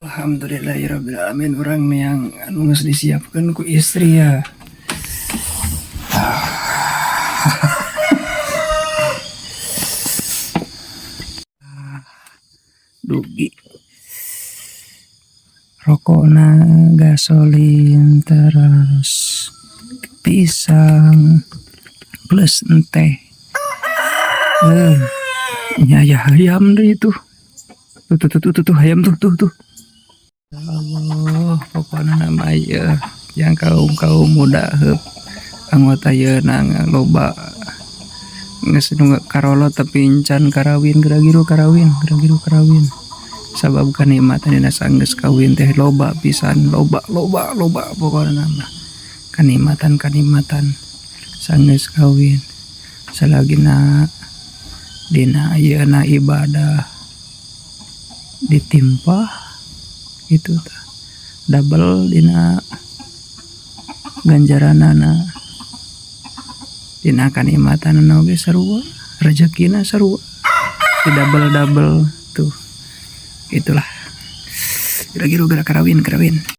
Alhamdulillahirrabbilalamin, orang yang anu geus disiapkeun ku istri ya. Dugi rokokna, gasolin, terus pisang plus teh. Nyaya ayam deh itu. Tuh ayam tuh. Allah, pokoknya nama ya yang kaum muda anggota ya nang loba geus nu karolo tapi encan karawin geragiru karawin sabab kanikmatan dina sanggeus kawin teh loba pisan loba pokokna nama kanikmatan sanggeus kawin salagina dina ayeuna ibadah ditimpa itu double dina ganjaranana dina kanikmatanna oge sarua rezekina sarua di double tuh itulah kira-kira gerak karawin